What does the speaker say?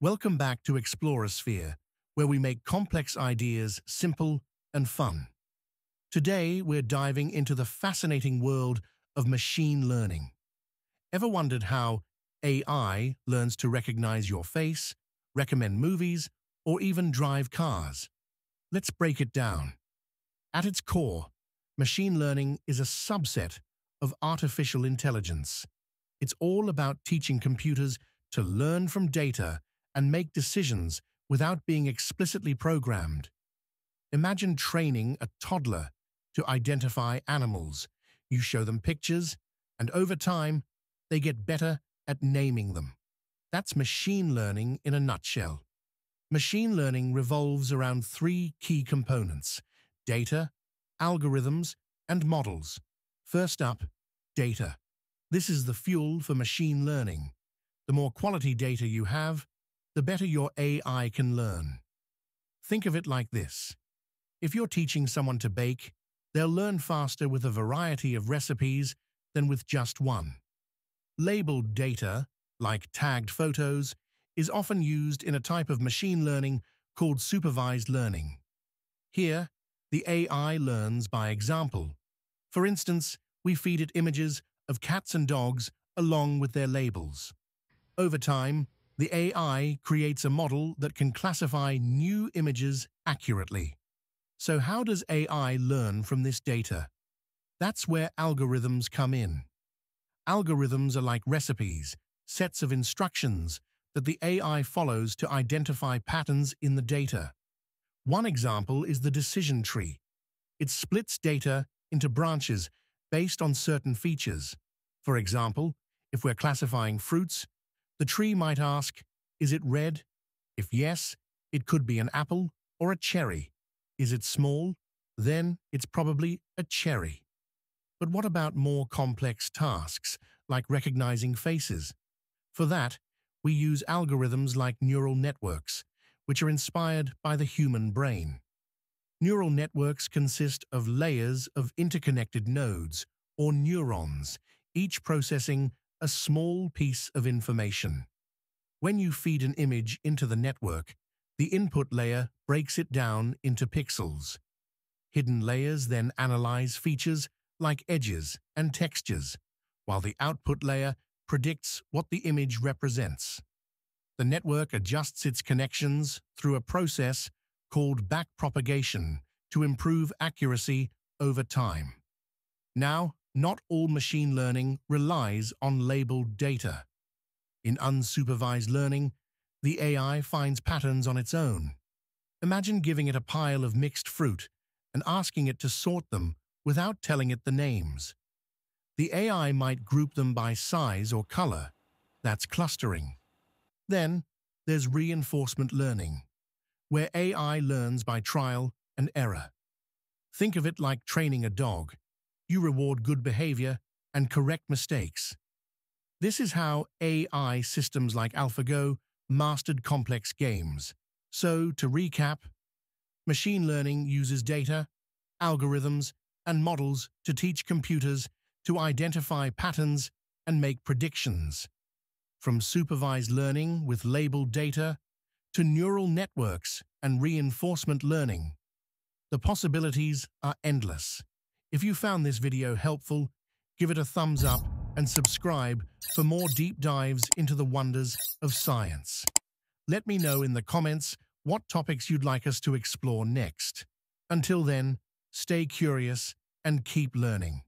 Welcome back to Explorasphere, where we make complex ideas simple and fun. Today, we're diving into the fascinating world of machine learning. Ever wondered how AI learns to recognize your face, recommend movies, or even drive cars? Let's break it down. At its core, machine learning is a subset of artificial intelligence. It's all about teaching computers to learn from data and make decisions without being explicitly programmed. Imagine training a toddler to identify animals. You show them pictures, and over time, they get better at naming them. That's machine learning in a nutshell. Machine learning revolves around three key components: data, algorithms, and models. First up, data. This is the fuel for machine learning. The more quality data you have, the better your AI can learn. Think of it like this. If you're teaching someone to bake, they'll learn faster with a variety of recipes than with just one. Labeled data, like tagged photos, is often used in a type of machine learning called supervised learning. Here, the AI learns by example. For instance, we feed it images of cats and dogs along with their labels. Over time, the AI creates a model that can classify new images accurately. So how does AI learn from this data? That's where algorithms come in. Algorithms are like recipes, sets of instructions that the AI follows to identify patterns in the data. One example is the decision tree. It splits data into branches based on certain features. For example, if we're classifying fruits, the tree might ask, is it red? If yes, it could be an apple or a cherry. Is it small? Then it's probably a cherry. But what about more complex tasks, like recognizing faces? For that, we use algorithms like neural networks, which are inspired by the human brain. Neural networks consist of layers of interconnected nodes, or neurons, each processing a small piece of information. When you feed an image into the network, the input layer breaks it down into pixels. Hidden layers then analyze features like edges and textures, while the output layer predicts what the image represents. The network adjusts its connections through a process called backpropagation to improve accuracy over time. Now, not all machine learning relies on labeled data. In unsupervised learning, the AI finds patterns on its own. Imagine giving it a pile of mixed fruit and asking it to sort them without telling it the names. The AI might group them by size or color. That's clustering. Then, there's reinforcement learning, where AI learns by trial and error. Think of it like training a dog. You reward good behavior and correct mistakes. This is how AI systems like AlphaGo mastered complex games. So, to recap, machine learning uses data, algorithms, and models to teach computers to identify patterns and make predictions. From supervised learning with labeled data to neural networks and reinforcement learning, the possibilities are endless. If you found this video helpful, give it a thumbs up and subscribe for more deep dives into the wonders of science. Let me know in the comments what topics you'd like us to explore next. Until then, stay curious and keep learning.